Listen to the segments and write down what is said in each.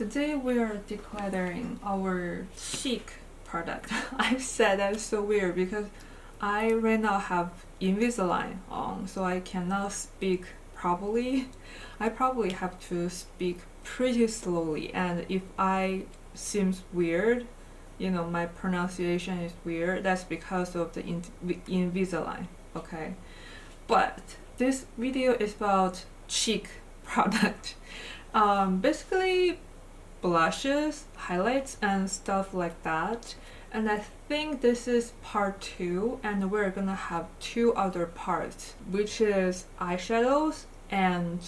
Today we are decluttering our chic product. I said that's so weird because I right now have Invisalign on, so I cannot speak properly. I probably have to speak pretty slowly, and if I seems weird, my pronunciation is weird, that's because of the Invisalign, okay? But this video is about chic product. Basically blushes, highlights, and stuff like that. And I think this is part 2, and we're gonna have 2 other parts, which is eyeshadows and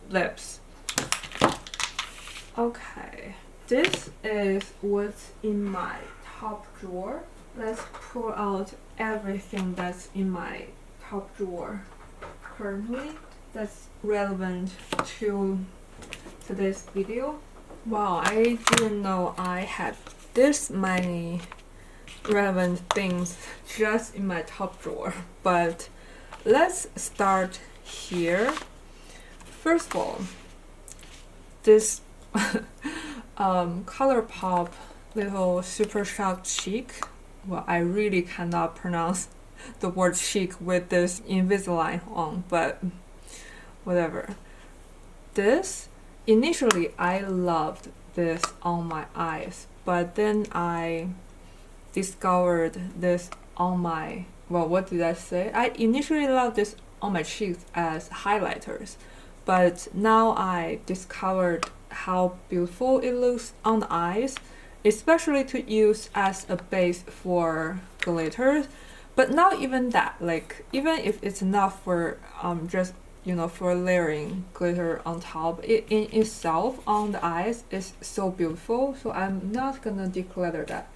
lips. Okay, this is what's in my top drawer. Let's pull out everything that's in my top drawer currently that's relevant to today's video. Wow, I didn't know I had this many relevant things just in my top drawer, but let's start here. First of all, this ColourPop little Super Shock Chic. Well, I really cannot pronounce the word chic with this Invisalign on, but whatever. This, initially I loved this on my eyes, but then I discovered this on my, well, what did I say? I initially loved this on my cheeks as highlighters, but now I discovered how beautiful it looks on the eyes, especially to use as a base for glitters. But not even that, like even if it's not for just for layering glitter on top, it in itself on the eyes is so beautiful, so I'm not gonna declutter that.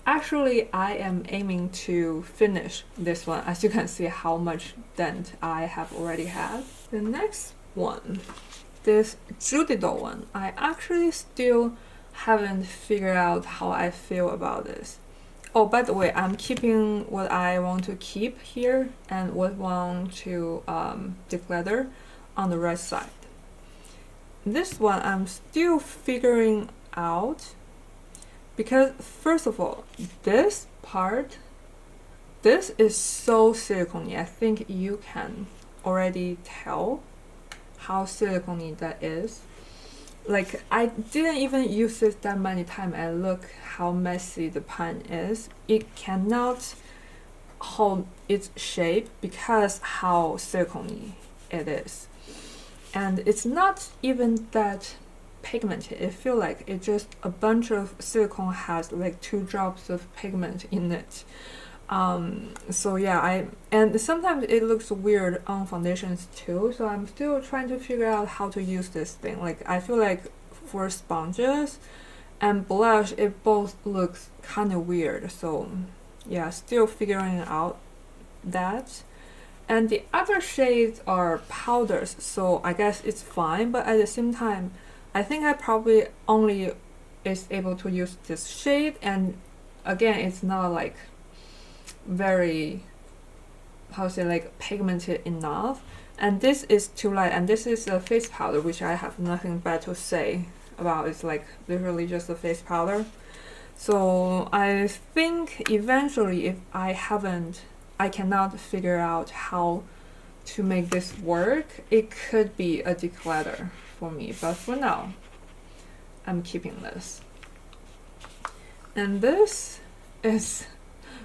Actually, I am aiming to finish this one, as you can see how much dent I have already had. The next one, this Judy doll one, I actually still haven't figured out how I feel about this. Oh, by the way, I'm keeping what I want to keep here and what I want to declutter on the right side. This one I'm still figuring out because, first of all, this part, this is so silicone-y. I think you can already tell how silicone-y that is. Like, I didn't even use this that many times, and look how messy the pan is. It cannot hold its shape because how silicone-y it is. And it's not even that pigmented. It feels like it's just a bunch of silicone has like 2 drops of pigment in it. So yeah, and sometimes it looks weird on foundations too, so I'm still trying to figure out how to use this thing. Like, I feel like for sponges and blush, it both looks kind of weird, so yeah, still figuring out that. And the other shades are powders, so I guess it's fine, but at the same time, I think I probably only is able to use this shade, and again, it's not like very, how to say, like pigmented enough, and this is too light, and this is a face powder, which I have nothing bad to say about. It's like literally just a face powder. So I think eventually, if I cannot figure out how to make this work, it could be a declutter for me, but for now I'm keeping this. And this is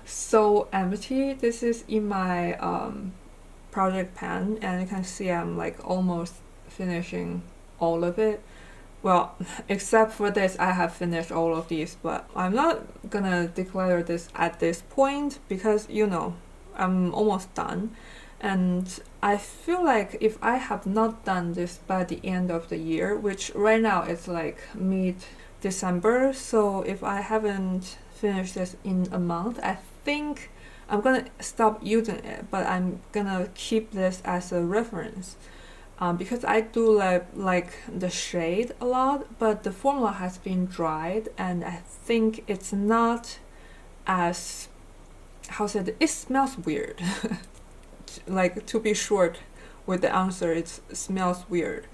so empty. This is in my project pan, and you can see I'm like almost finishing all of it. Well, except for this, I have finished all of these, but I'm not gonna declutter this at this point because I'm almost done, and I feel like if I have not done this by the end of the year, which right now it's like mid-December, so if I haven't finished this in a month, I think I'm gonna stop using it, but I'm gonna keep this as a reference because I do like the shade a lot, but the formula has been dried, and I think it's not as, how said it smells weird. Like, to be short with the answer, it smells weird.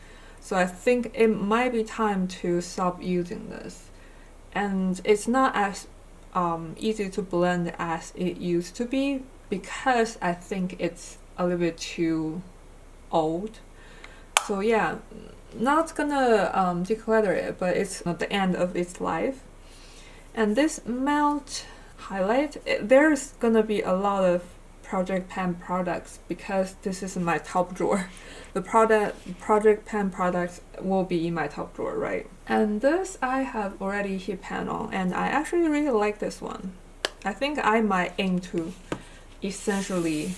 So I think it might be time to stop using this. And it's not as easy to blend as it used to be because I think it's a little bit too old. So yeah, not gonna declutter it, but it's not the end of its life. And this matte highlight, there's gonna be a lot of Project Pan products because this is my top drawer. The Project Pan products will be in my top drawer, right? And this I have already hit pan on, and I actually really like this one. I think I might aim to eventually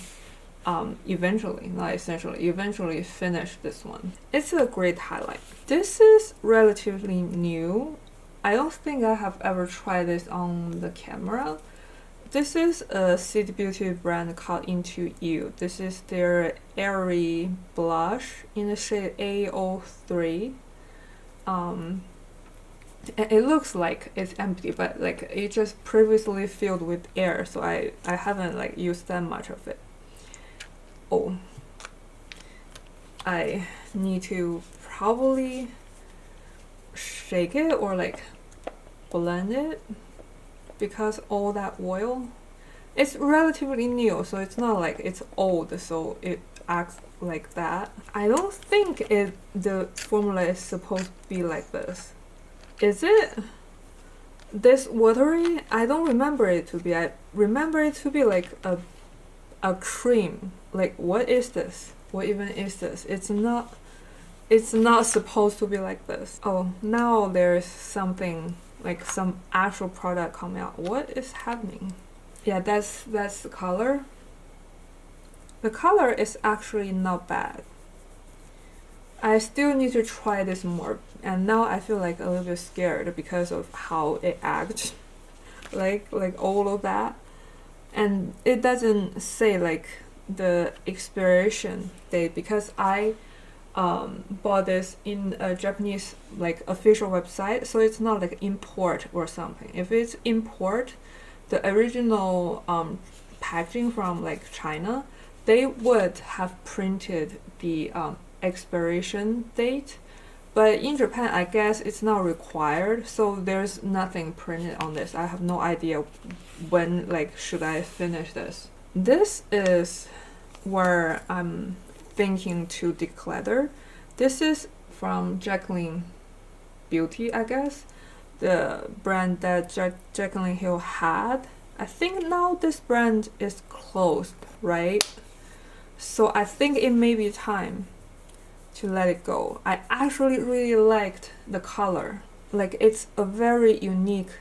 finish this one. It's a great highlight. This is relatively new. I don't think I have ever tried this on the camera. This is a City Beauty brand called Into You. This is their Airy blush in the shade A03. And it looks like it's empty, but like it just previously filled with air, so I haven't like used that much of it. Oh, I need to probably shake it or like blend it because all that oil, it's relatively new, so it's not like it's old, so it acts like that. I don't think the formula is supposed to be like this. Is it this watery? I don't remember it to be. I remember it to be like a cream. Like, what is this? What even is this? It's not supposed to be like this. Oh, now there's something like some actual product coming out. What is happening? Yeah, that's the color. The color is actually not bad. I still need to try this more, and now I feel like a little bit scared because of how it acts, like all of that, and it doesn't say like the expiration date because I bought this in a Japanese like official website, so it's not like import or something. If it's import, the original packaging from like China, they would have printed the expiration date, but in Japan I guess it's not required, so there's nothing printed on this. I have no idea when like should I finish this. This is where I'm thinking to declutter. This is from Jacqueline Beauty, I guess, the brand that Jacqueline Hill had. I think now this brand is closed, right? So I think it may be time to let it go. I actually really liked the color. Like, it's a very unique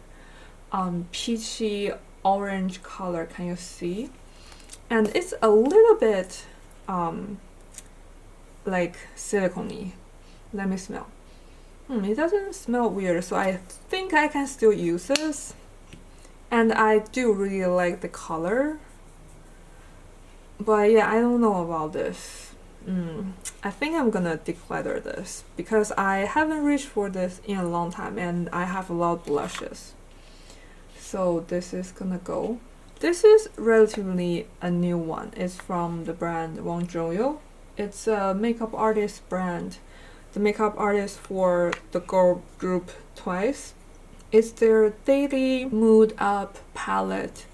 peachy orange color. Can you see? And it's a little bit like silicone-y. Let me smell. It doesn't smell weird, so I think I can still use this. And I do really like the color. But yeah, I don't know about this. I think I'm gonna declutter this because I haven't reached for this in a long time, and I have a lot of blushes. So this is gonna go. This is relatively a new one. It's from the brand Wang Zhouyu. It's a makeup artist brand. The makeup artist for the girl group Twice. It's their Daily Mood Up palette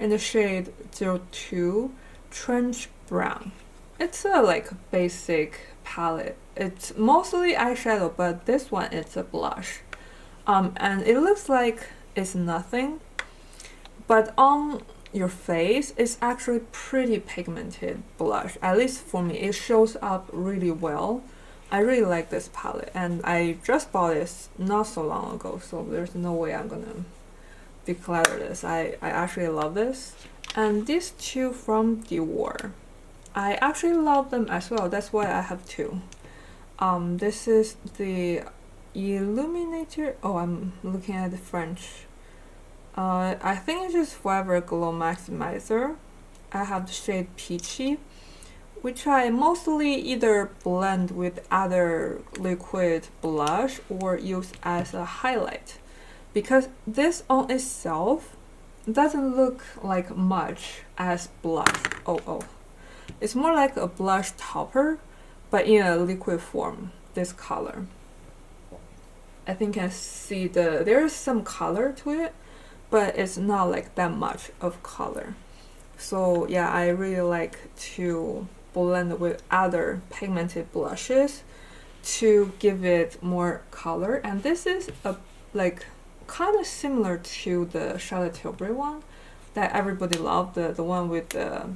in the shade 02 Trench Brown. It's a like basic palette. It's mostly eyeshadow, but this one it's a blush. And it looks like it's nothing, but on your face it's actually pretty pigmented blush. At least for me, it shows up really well. I really like this palette, and I just bought this not so long ago, so there's no way I'm gonna declutter this. I actually love this. And these two from Dior, I actually love them as well. That's why I have two. This is the Illuminator. Oh, I'm looking at the French. I think it's just Forever Glow Maximizer. I have the shade Peachy, which I mostly either blend with other liquid blush or use as a highlight, because this on itself doesn't look like much as blush. It's more like a blush topper, but in a liquid form. this color. I think I see there's some color to it, but it's not like that much of color. So yeah, I really like to blend with other pigmented blushes to give it more color. And this is a like kind of similar to the Charlotte Tilbury one that everybody loved, the one with the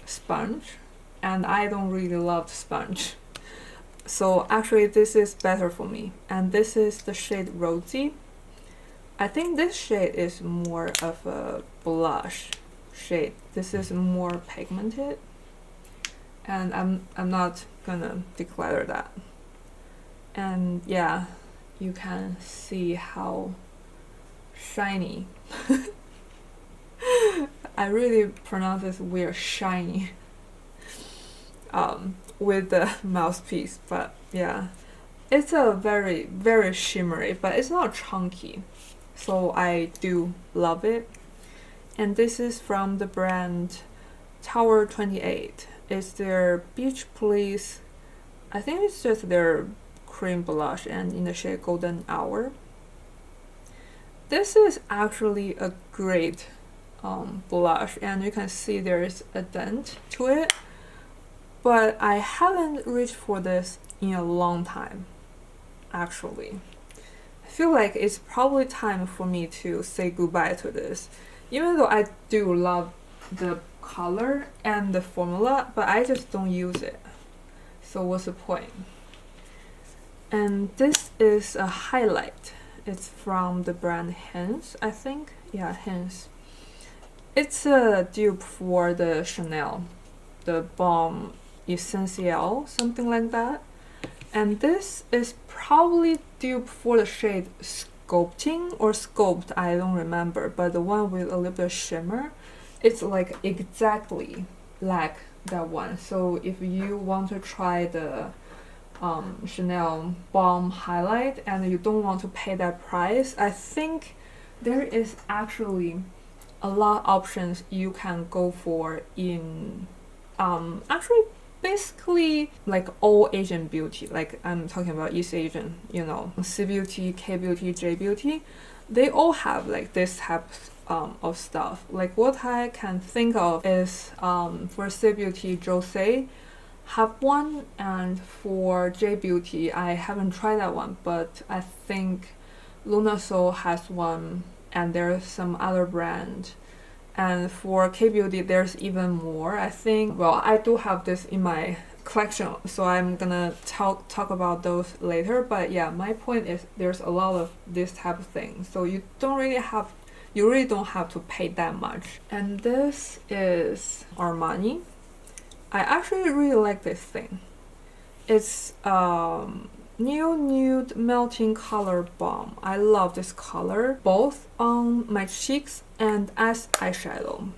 sponge, and I don't really love the sponge. So actually this is better for me, and this is the shade Rosy. I think this shade is more of a blush shade. This is more pigmented, and I'm not gonna declutter that. And yeah, you can see how shiny. I really pronounce this weird, shiny, with the mouthpiece, but yeah, it's a very, very shimmery, but it's not chunky, so I do love it. And this is from the brand Tower 28. It's their Beach Please, I think it's just their cream blush, and in the shade Golden Hour. This is actually a great blush, and you can see there's a dent to it, but I haven't reached for this in a long time. Actually, I feel like it's probably time for me to say goodbye to this, even though I do love the color and the formula, but I just don't use it, so what's the point? And this is a highlight. It's from the brand Haus, I think. Yeah, Haus. It's a dupe for the Chanel, the Balm Essentiel, something like that. And this is probably dupe for the shade Sculpting or Sculpt, I don't remember, but the one with a little bit of shimmer, it's like exactly like that one. So if you want to try the Chanel Balm highlight and you don't want to pay that price, I think there is actually a lot of options you can go for in actually basically like all Asian beauty. Like I'm talking about East Asian, you know, C Beauty, K Beauty, J Beauty, they all have like this type of stuff. Like what I can think of is for C Beauty, Jose have one, and for J Beauty I haven't tried that one, but I think Luna Soul has one, and there's some other brand. And for K Beauty there's even more, I think. Well, I do have this in my collection, so I'm gonna talk about those later, but yeah, my point is there's a lot of this type of thing, so you really don't have to pay that much. And this is Armani. I actually really like this thing. It's New Nude Melting Color Balm. I love this color, both on my cheeks and as eyeshadow.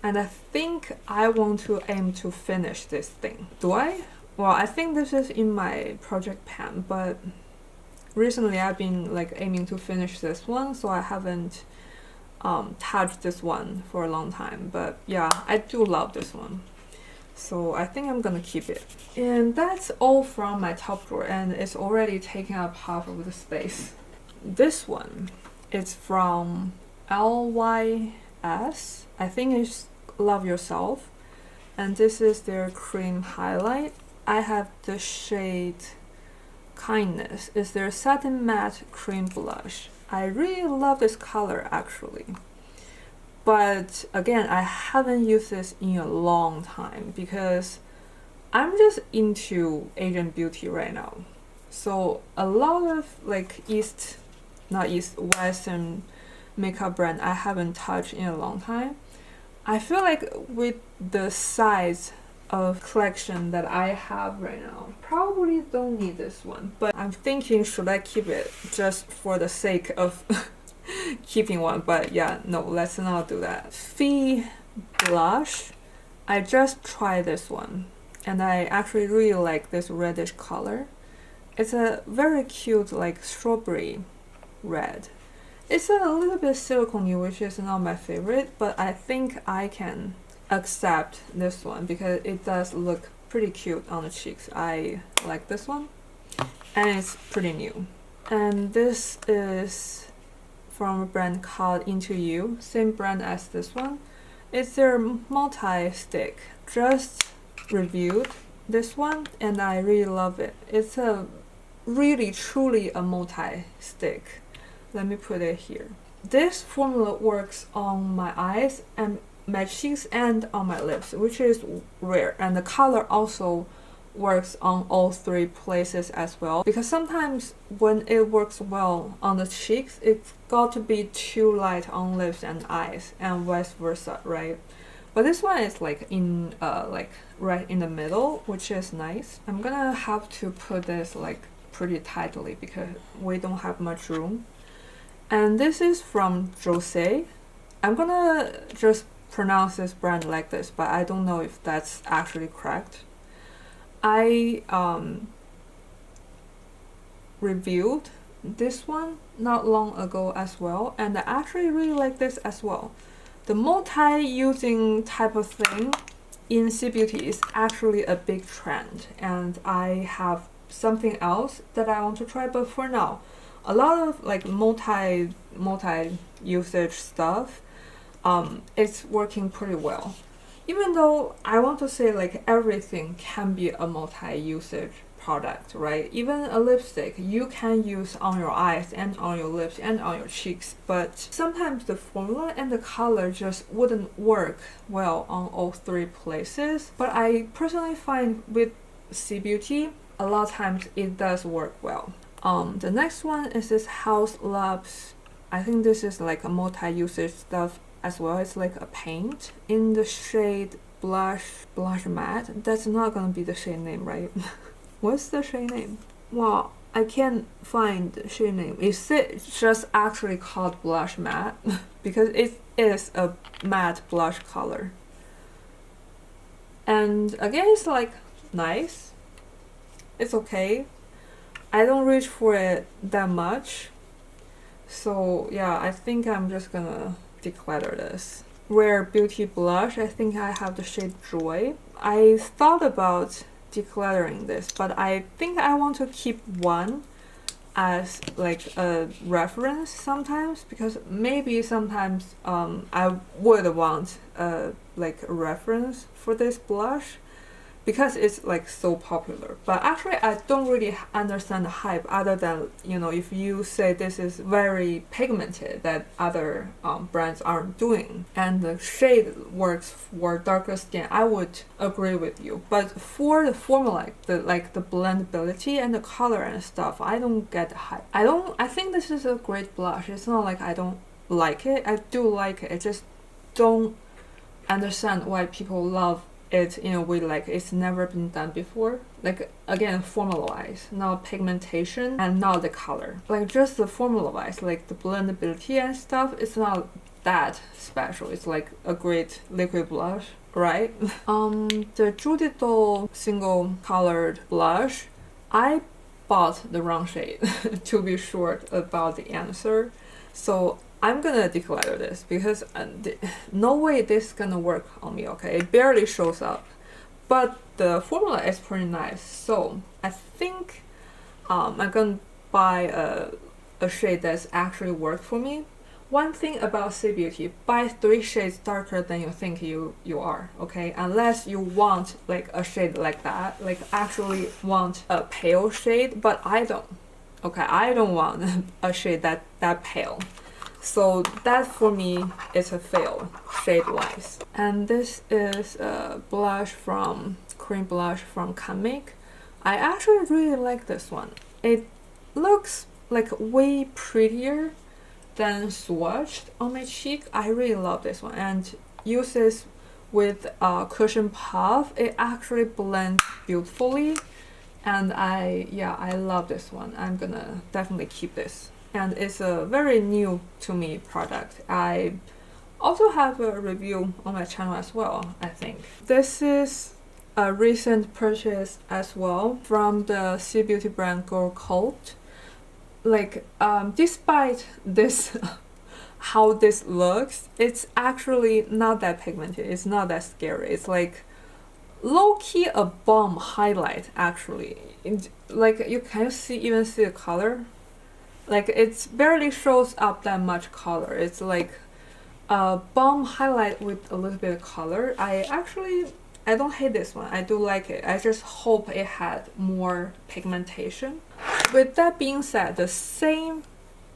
And I think I want to aim to finish this thing. Do I? Well, I think this is in my project pan, but recently I've been like aiming to finish this one, so I haven't touched this one for a long time. But yeah, I do love this one, so I think I'm gonna keep it. And that's all from my top drawer, and it's already taking up half of the space. This one is from LYS. I think it's Love Yourself, and this is their cream highlight. I have the shade Kindness. It's their satin matte cream blush. I really love this color actually, but again, I haven't used this in a long time because I'm just into Asian beauty right now. So a lot of like Western makeup brand I haven't touched in a long time. I feel like with the size of collection that I have right now, probably don't need this one, but I'm thinking should I keep it just for the sake of keeping one. But yeah, no, let's not do that. Fee blush, I just tried this one and I actually really like this reddish color. It's a very cute like strawberry red. It's a little bit silicone-y, which is not my favorite, but I think I can accept this one because it does look pretty cute on the cheeks. I like this one. and it's pretty new. And this is from a brand called Into You, same brand as this one. It's their multi-stick. Just reviewed this one and I really love it. It's a really truly a multi-stick. Let me put it here. This formula works on my eyes and my cheeks and on my lips, which is rare, and the color also works on all three places as well, because sometimes when it works well on the cheeks, it's got to be too light on lips and eyes, and vice versa, right? But this one is like in like right in the middle, which is nice. I'm gonna have to put this like pretty tightly because we don't have much room. And this is from Jose. I'm gonna just pronounce this brand like this, but I don't know if that's actually correct. I reviewed this one not long ago as well, and I actually really like this as well. The multi-using type of thing in C Beauty is actually a big trend, and I have something else that I want to try, but for now, a lot of like multi-usage stuff, it's working pretty well. Even though I want to say like everything can be a multi-usage product, right? Even a lipstick you can use on your eyes and on your lips and on your cheeks, but sometimes the formula and the color just wouldn't work well on all three places. But I personally find with C Beauty, a lot of times it does work well. The next one is this Haus Labs. I think this is like a multi-usage stuff as well. It's like a paint in the shade blush matte. That's not gonna be the shade name, right? What's the shade name? Well, I can't find the shade name. Is it just actually called blush matte? Because it is a matte blush color. And again, it's like nice. It's okay. I don't reach for it that much. So yeah, I think I'm just gonna declutter this. Rare Beauty blush, I think I have the shade Joy. I thought about decluttering this, but I think I want to keep one as like a reference sometimes, because maybe sometimes I would want like a reference for this blush because it's like so popular. But actually I don't really understand the hype, other than, you know, if you say this is very pigmented that other brands aren't doing, and the shade works for darker skin, I would agree with you. But for the formula, the blendability and the color and stuff, I don't get the hype. I think this is a great blush. It's not like I don't like it. I do like it. I just don't understand why people love it in a way like it's never been done before. Like again, formula wise, not pigmentation and not the color. Like just the formula wise, like the blendability and stuff, it's not that special. It's like a great liquid blush, right? The Judy Doll single colored blush, I bought the wrong shade to be short about the answer. So I'm gonna declutter this because no way this is gonna work on me, okay? It barely shows up. But the formula is pretty nice. So I think I'm gonna buy a shade that's actually worked for me. One thing about C Beauty, buy 3 shades darker than you think you are, okay? Unless you want like a shade like that, like actually want a pale shade, but I don't. Okay, I don't want a shade that pale. So that for me is a fail, shade-wise. And this is a blush from, cream blush from Canmake. I actually really like this one. It looks like way prettier than swatched on my cheek. I really love this one, and uses with cushion puff. It actually blends beautifully, and I love this one. I'm gonna definitely keep this. And it's a very new to me product. I also have a review on my channel as well, I think. This is a recent purchase as well from the C Beauty brand Girl Cult. Like, despite this, how this looks, it's actually not that pigmented. It's not that scary. It's like low-key a bomb highlight, actually. like you can even see the color. Like it barely shows up that much color. It's like a bomb highlight with a little bit of color. I don't hate this one. I do like it. I just hope it had more pigmentation. With that being said, the same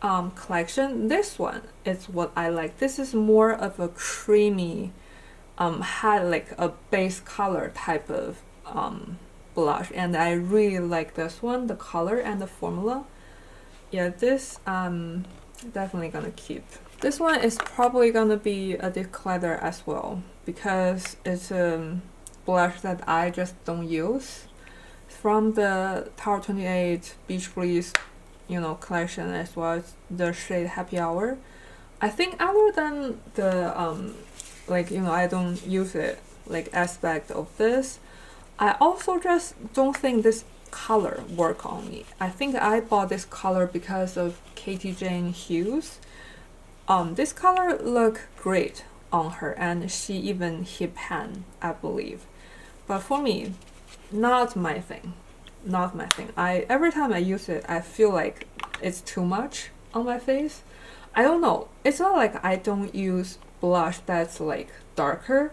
collection, this one is what I like. This is more of a creamy, had like a base color type of blush, and I really like this one, the color and the formula. Yeah, this definitely gonna keep. This one is probably gonna be a declutter as well because it's a blush that I just don't use. From the Tower 28 Beach Breeze, collection, as well as the shade Happy Hour. I think other than the I don't use it like aspect of this, I also just don't think this color work on me. I think I bought this color because of Katie Jane Hughes. This color looked great on her, and she even hit pan, I believe. But for me, not my thing. Not my thing. Every time I use it, I feel like it's too much on my face. I don't know. It's not like I don't use blush that's like darker,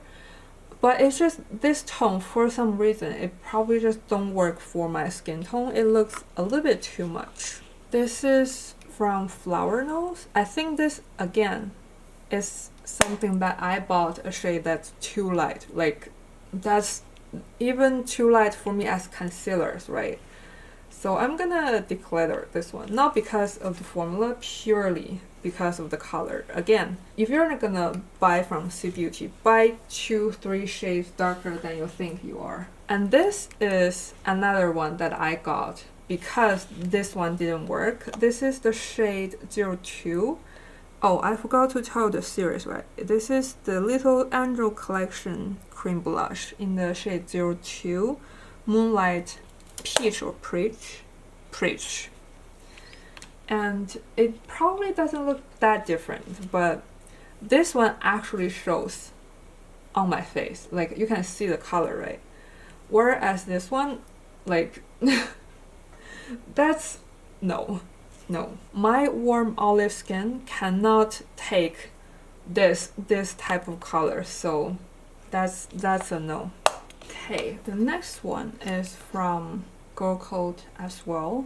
but it's just this tone, for some reason, it probably just don't work for my skin tone. It looks a little bit too much. This is from Flower Nose. I think this, again, is something that I bought a shade that's too light. Like, that's even too light for me as concealers, right? So I'm gonna declutter this one, not because of the formula, purely because of the color. Again, if you're not gonna buy from C Beauty, buy 2-3 shades darker than you think you are. And this is another one that I got because this one didn't work. This is the shade 02. Oh, I forgot to tell the series, right? This is the Little Angel Collection Cream Blush in the shade 02, Moonlight Peach or Preach. And it probably doesn't look that different, but this one actually shows on my face. Like, you can see the color, right? Whereas this one, like, that's, no. My warm olive skin cannot take this type of color, so that's a no. Okay, the next one is from Girl Code as well.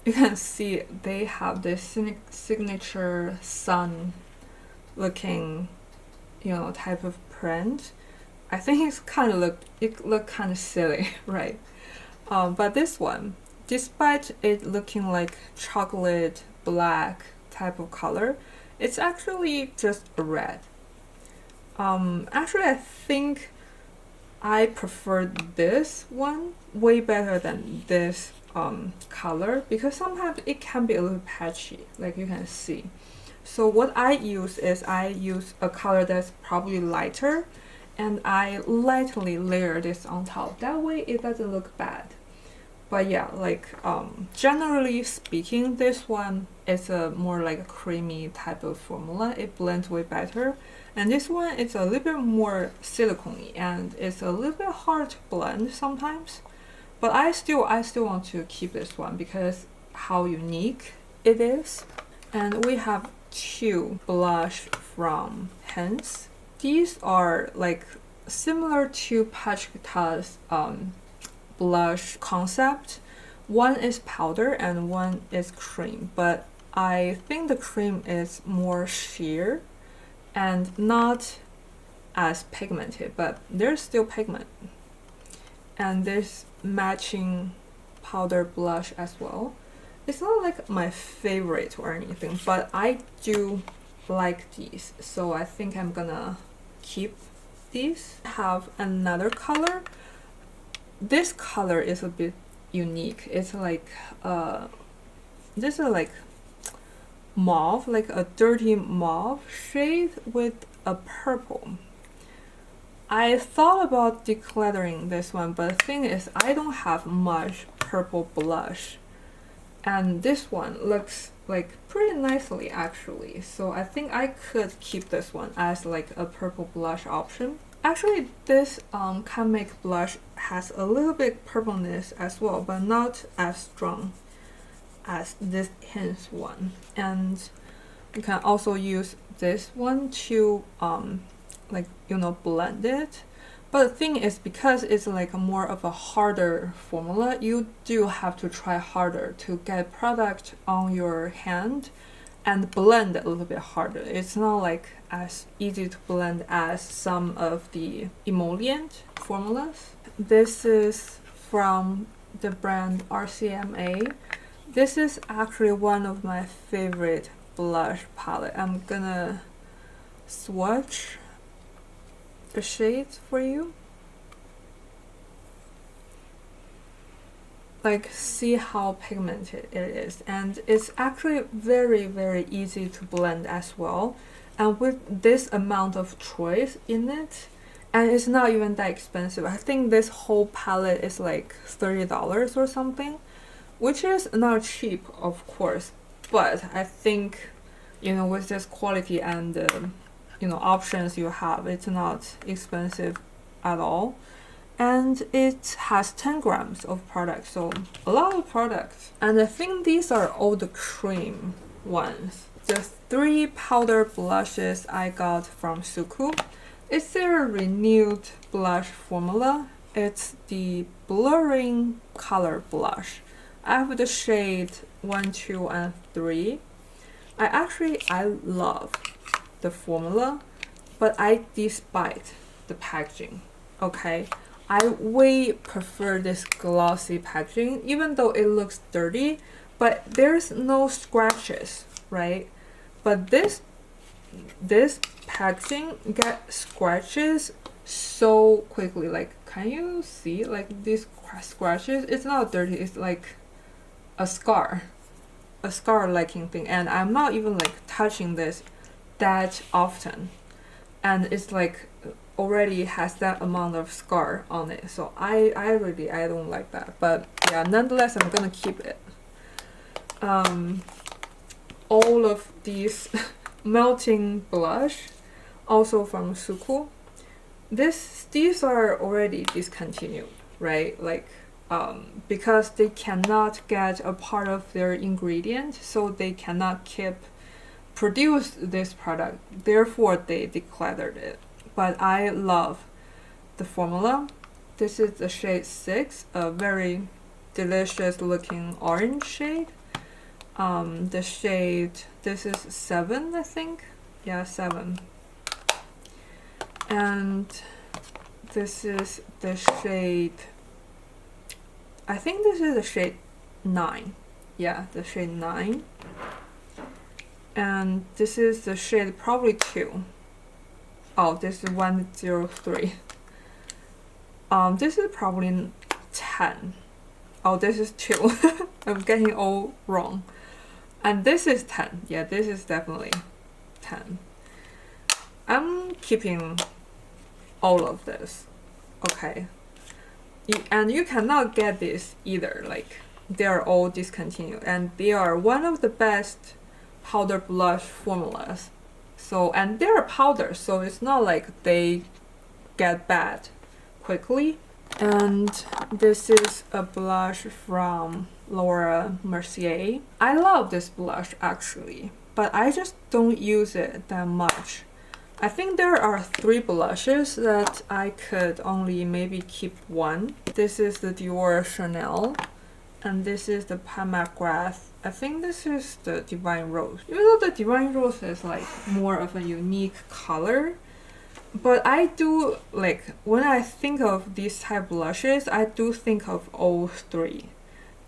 You can see they have this signature sun looking, type of print. I think it look kind of silly, right? But this one, despite it looking like chocolate black type of color, it's actually just a red. Actually, I think I prefer this one way better than this color, because sometimes it can be a little patchy, like you can see. So what I use is a color that's probably lighter, and I lightly layer this on top. That way it doesn't look bad. But yeah, like generally speaking, this one is a more like a creamy type of formula. It blends way better. And this one is a little bit more silicone-y, and it's a little bit hard to blend sometimes. But I still want to keep this one because how unique it is. And we have 2 blush from Haus. These are like similar to Patrick's blush concept. One is powder and one is cream, but I think the cream is more sheer and not as pigmented, but there's still pigment. And this matching powder blush as well. It's not like my favorite or anything, but I do like these, so I think I'm gonna keep these. I have another color. This color is a bit unique. It's like this is like mauve, like a dirty mauve shade with a purple. I thought about decluttering this one, but the thing is I don't have much purple blush, and this one looks like pretty nicely actually, so I think I could keep this one as like a purple blush option. Actually, this Can blush has a little bit purpleness as well, but not as strong as this Hints one. And you can also use this one to like, you know, blend it. But the thing is, because it's like more of a harder formula, you do have to try harder to get product on your hand and blend a little bit harder. It's not like as easy to blend as some of the emollient formulas. This is from the brand RCMA. This is actually one of my favorite blush palette. I'm gonna swatch the shades for you. Like, see how pigmented it is, and it's actually very easy to blend as well. And with this amount of choice in it, and it's not even that expensive. I think this whole palette is like $30 or something, which is not cheap, of course, but I think, you know, with this quality and you know, options you have, it's not expensive at all. And it has 10 grams of product, so a lot of products. And I think these are all the cream ones. The 3 powder blushes I got from SUQQU. It's their renewed blush formula. It's the blurring color blush. I have the shade 1, 2, and 3. I love the formula, but I despise the packaging. Okay, I way prefer this glossy packaging, even though it looks dirty, but there's no scratches, right? But this packaging gets scratches so quickly. Like, can you see like these scratches? It's not dirty, it's like a scar looking thing, and I'm not even like touching this that often, and it's like already has that amount of scar on it. So I don't like that, but yeah, nonetheless I'm gonna keep it. All of these melting blush also from SUQQU. These are already discontinued, right? Like because they cannot get a part of their ingredient, so they cannot produce this product, therefore they decluttered it. But I love the formula. This is the shade 6, a very delicious looking orange shade. The shade, this is 7, I think. Yeah, 7. And this is the shade, I think this is the shade 9. Yeah, the shade 9. And this is the shade probably 2. Oh, this is 103. This is probably 10. Oh, this is 2. I'm getting all wrong. And this is 10. Yeah, this is definitely 10. I'm keeping all of this. Okay. And you cannot get this either. Like, they are all discontinued. And they are one of the best powder blush formulas. So, and they're powder, so it's not like they get bad quickly. And this is a blush from Laura Mercier. I love this blush actually, but I just don't use it that much. I think there are 3 blushes that I could only maybe keep one. This is the Dior Chanel, and this is the Pat McGrath. I think this is the Divine Rose. Even though the Divine Rose is like more of a unique color, but I do like, when I think of these type blushes, I do think of all 3.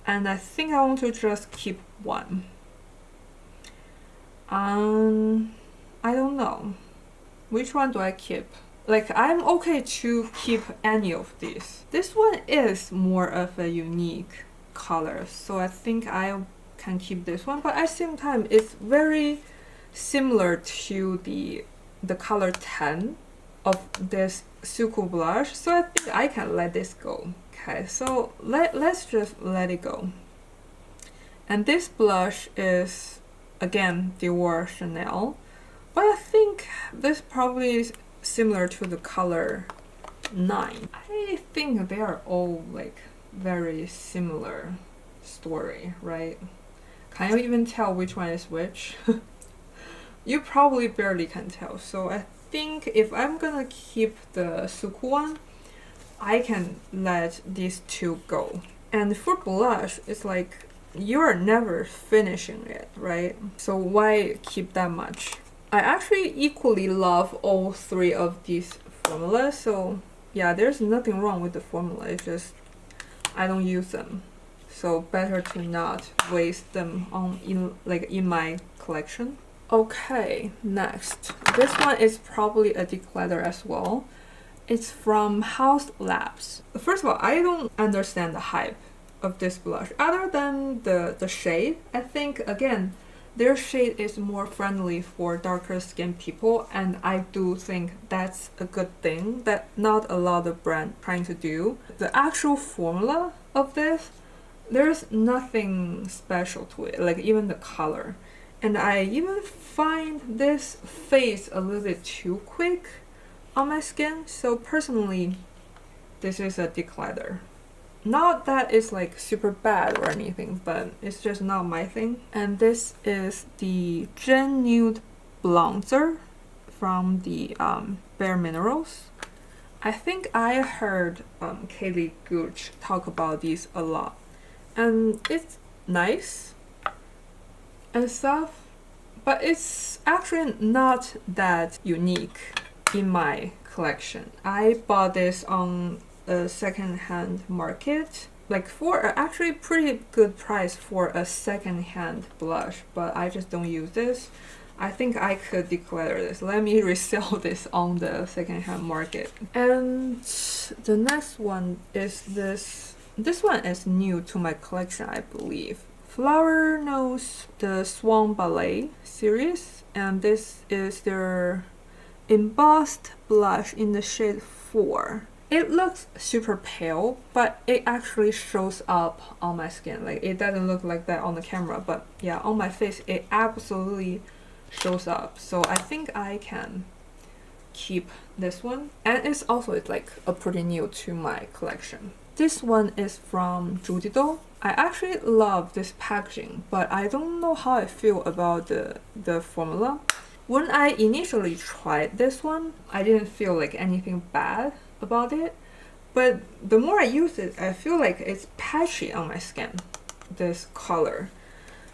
And I think I want to just keep one. I don't know. Which one do I keep? Like, I'm okay to keep any of these. This one is more of a unique color, so I think I can keep this one, but at the same time it's very similar to the color 10 of this SUQQU blush, so I think I can let this go. Okay, so let's just let it go. And this blush is again Dior Chanel, but I think this probably similar to the color 9. I think they are all like very similar story, right? Can you even tell which one is which? You probably barely can tell. So I think if I'm gonna keep the SUQQU one, I can let these two go. And for blush, it's like you're never finishing it, right? So why keep that much? I actually equally love all 3 of these formulas, so yeah, there's nothing wrong with the formula. It's just I don't use them, so better to not waste them on in my collection. Okay, next. This one is probably a declutter as well. It's from Haus Labs. First of all, I don't understand the hype of this blush other than the shade. I think again their shade is more friendly for darker skinned people, and I do think that's a good thing that not a lot of brands trying to do. The actual formula of this, there's nothing special to it, like even the color. And I even find this fades a little bit too quick on my skin, so personally this is a declutter. Not that it's like super bad or anything, but it's just not my thing. And this is the Gen Nude Bronzer from the Bare Minerals. I think I heard Kaylee Gooch talk about these a lot, and it's nice and stuff, but it's actually not that unique in my collection. I bought this on a second-hand market, like for a actually pretty good price for a second-hand blush, but I just don't use this. I think I could declutter this. Let me resell this on the second-hand market. And the next one is this. This one is new to my collection, I believe. Flower Nose, the Swan Ballet series, and this is their embossed blush in the shade 4. It looks super pale, but it actually shows up on my skin. Like, it doesn't look like that on the camera, but yeah, on my face it absolutely shows up. So I think I can keep this one, and it's like a pretty new to my collection. This one is from Judido. I actually love this packaging, but I don't know how I feel about the formula. When I initially tried this one, I didn't feel like anything bad about it, but the more I use it, I feel like it's patchy on my skin, this color.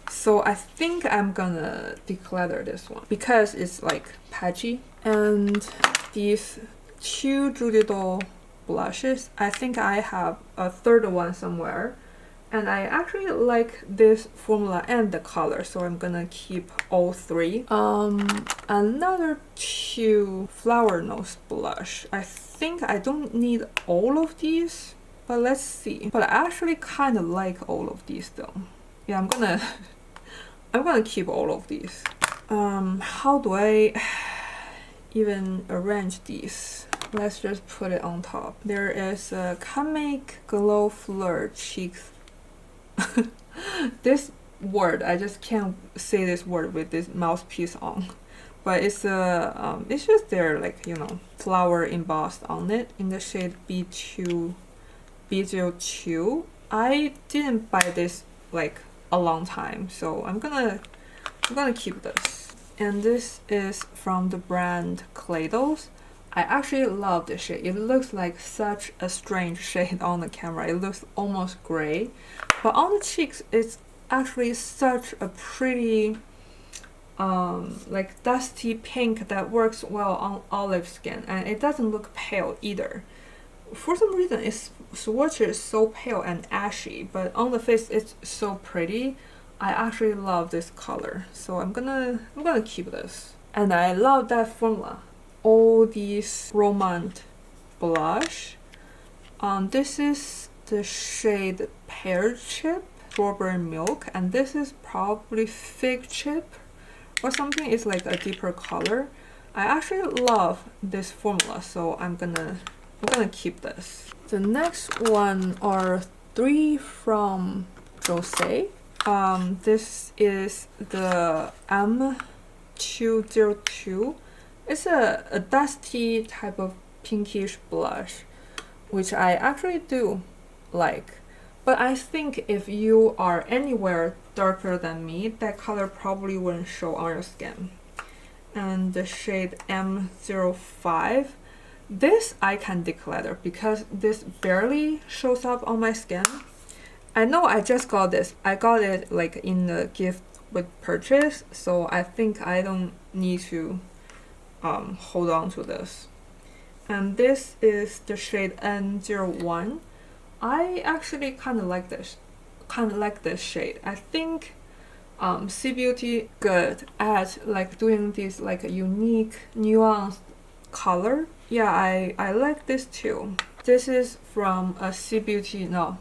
So I think I'm gonna declutter this one because it's like patchy. And these 2 Judido blushes, I think I have a third one somewhere, and I actually like this formula and the color, so I'm gonna keep all 3. Another 2 Flower Nose blush. I think I don't need all of these, but let's see. But I actually kind of like all of these though. Yeah, I'm gonna keep all of these. How do I even arrange these? Let's just put it on top. There is a Make Glow Fleur Cheeks. This word, I just can't say this word with this mouthpiece on. But it's it's just there, like, you know, flower embossed on it in the shade B02. I didn't buy this like a long time, so I'm gonna keep this. And this is from the brand Kaleidos. I actually love this shade. It looks like such a strange shade on the camera. It looks almost gray, but on the cheeks it's actually such a pretty like dusty pink that works well on olive skin, and it doesn't look pale either. For some reason its swatch is so pale and ashy, but on the face it's so pretty. I actually love this color, so I'm gonna keep this. And I love that formula. All these Romand blush. This is the shade Pear Chip, Strawberry Milk, and this is probably Fig Chip or something. It's like a deeper color. I actually love this formula, so I'm gonna keep this. The next one are 3 from Jose. This is the M202. It's a dusty type of pinkish blush, which I actually do like. But I think if you are anywhere darker than me, that color probably wouldn't show on your skin. And the shade M05, this I can declutter because this barely shows up on my skin. I know I just got this. I got it like in the gift with purchase, so I think I don't need to hold on to this. And this is the shade N01. I actually kind of like this. Shade. I think C Beauty good at like doing this like a unique nuanced color. Yeah, I like this too. This is from a C Beauty, no,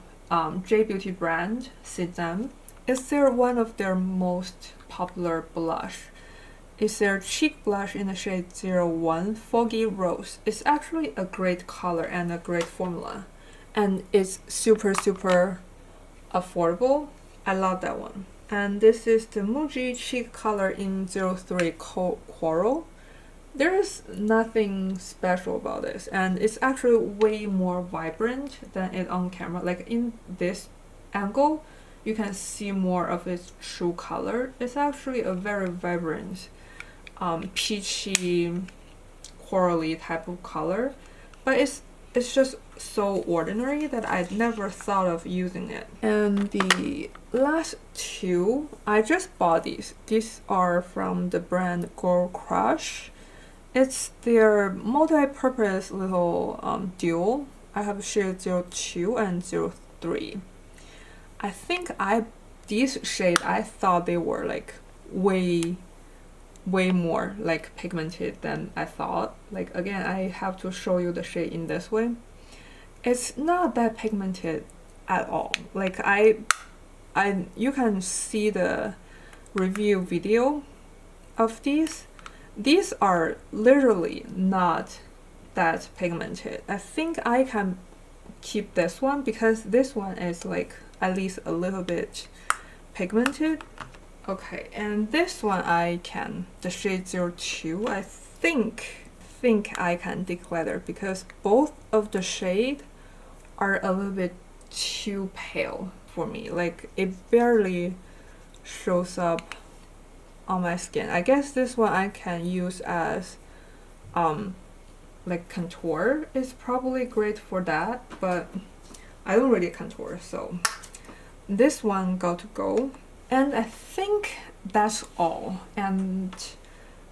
J Beauty brand, Sezam. It's one of their most popular blush. It's their cheek blush in the shade 01 Foggy Rose. It's actually a great color and a great formula. And it's super affordable. I love that one. And this is the Muji cheek color in 03 Coral. There is nothing special about this, and it's actually way more vibrant than it on camera. Like in this angle, you can see more of its true color. It's actually a very vibrant, peachy, corally type of color, but it's just so ordinary that I'd never thought of using it. And the last two, I just bought these. These are from the brand Girl Crush. It's their multi-purpose little duo. I have shade 02 and 03. I think these shades, I thought they were like way more like pigmented than I thought. Like again, I have to show you the shade in this way. It's not that pigmented at all. Like you can see the review video of these. These are literally not that pigmented. I think I can keep this one because this one is like at least a little bit pigmented. Okay, and this one I can, the shade 02, I think I can declutter because both of the shade are a little bit too pale for me. Like it barely shows up on my skin. I guess this one I can use as like contour. It's probably great for that, but I don't really contour, so this one got to go. And I think that's all. And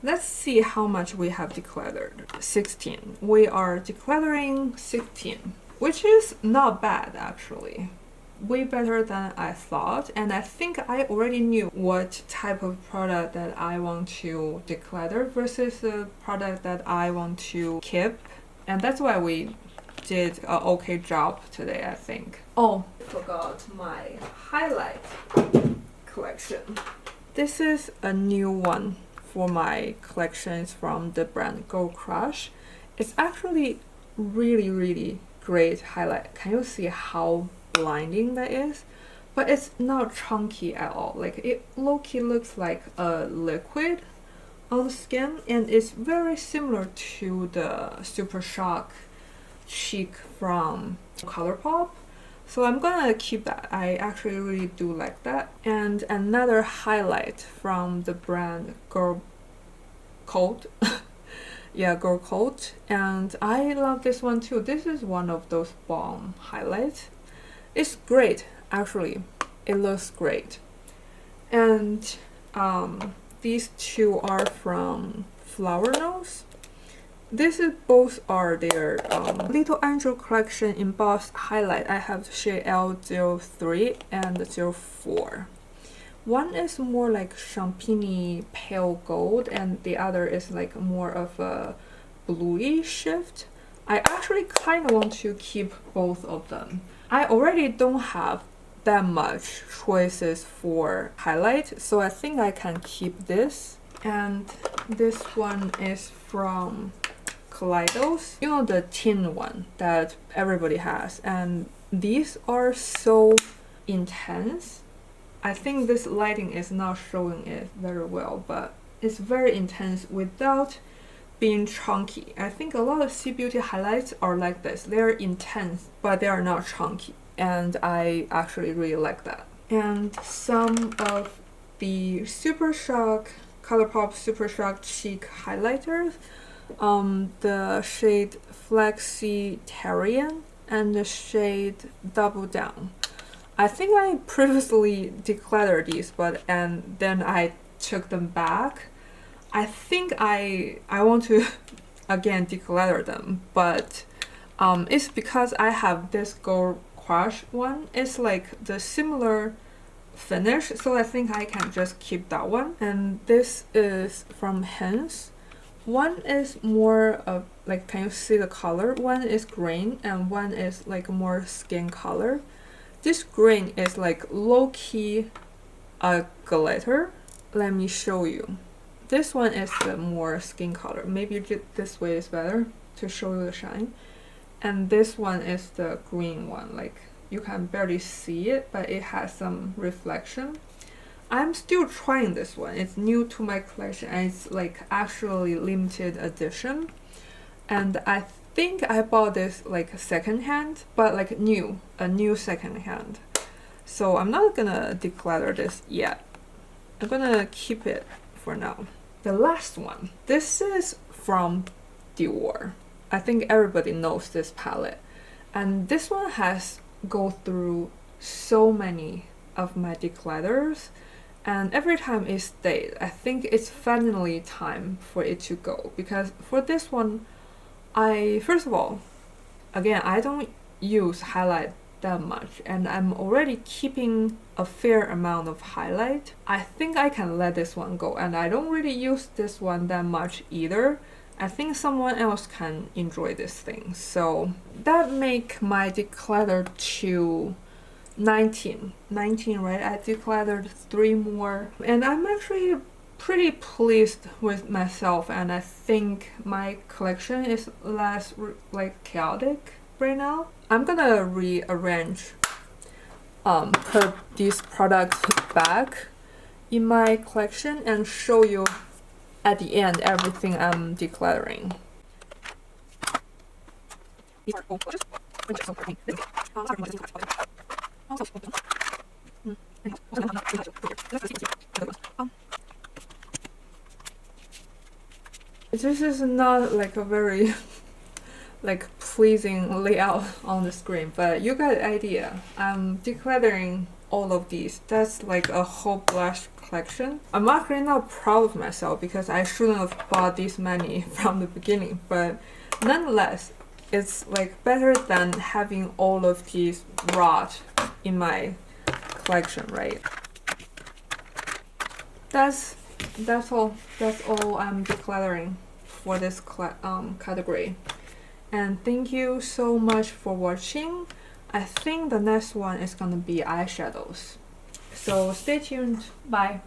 let's see how much we have decluttered. 16. We are decluttering 16, which is not bad actually. Way better than I thought, and I think I already knew what type of product that I want to declutter versus the product that I want to keep, and that's why we did an okay job today, I think. Oh, I forgot my highlight collection. This is a new one for my collections from the brand Girl Crush. It's actually really great highlight. Can you see how blinding that is? But it's not chunky at all. Like it low-key looks like a liquid on the skin, and it's very similar to the Super Shock Cheek from ColourPop. So I'm gonna keep that. I actually really do like that. And another highlight from the brand Girl Code. Yeah, Girl Code. And I love this one too. This is one of those bomb highlights. It's great, actually. It looks great. And these two are from Flower Nose. Both are their Little Angel Collection embossed highlight. I have shade L03 and 04. One is more like champagne pale gold, and the other is like more of a bluey shift. I actually kind of want to keep both of them. I already don't have that much choices for highlight, so I think I can keep this. And this one is from Kaleidos, you know, the tin one that everybody has, and these are so intense. I think this lighting is not showing it very well, but it's very intense without being chunky. I think a lot of C Beauty highlights are like this. They're intense, but they are not chunky. And I actually really like that. And some of the Super Shock ColourPop Super Shock Cheek highlighters. The shade Flexitarian and the shade Double Down. I think I previously decluttered these, and then I took them back. I think I want to again declutter them, but it's because I have this Gold Crush one. It's like the similar finish, so I think I can just keep that one. And this is from Haus. One is more of like, can you see the color? One is green and one is like more skin color. This green is like low-key glitter. Let me show you. This one is the more skin color. Maybe this way is better to show you the shine. And this one is the green one. Like, you can barely see it, but it has some reflection. I'm still trying this one. It's new to my collection and it's like actually limited edition. And I think I bought this like secondhand, but like a new secondhand. So I'm not gonna declutter this yet. I'm gonna keep it for now. The last one. This is from Dior. I think everybody knows this palette. And this one has go through so many of my declutters, and every time it stays. I think it's finally time for it to go, because for this one, first of all, again, I don't use highlight that much and I'm already keeping a fair amount of highlight. I think I can let this one go, and I don't really use this one that much either. I think someone else can enjoy this thing. So that make my declutter to 19, right? I decluttered 3 more, and I'm actually pretty pleased with myself, and I think my collection is less like chaotic right now. I'm gonna rearrange put these products back in my collection and show you at the end everything I'm decluttering. This is not like a very like pleasing layout on the screen, but you got the idea. I'm decluttering all of these. That's like a whole blush collection. I'm actually not proud of myself because I shouldn't have bought this many from the beginning, but nonetheless, it's like better than having all of these rot in my collection, right? That's all I'm decluttering for this category. And thank you so much for watching. I think the next one is gonna be eyeshadows. So stay tuned. Bye.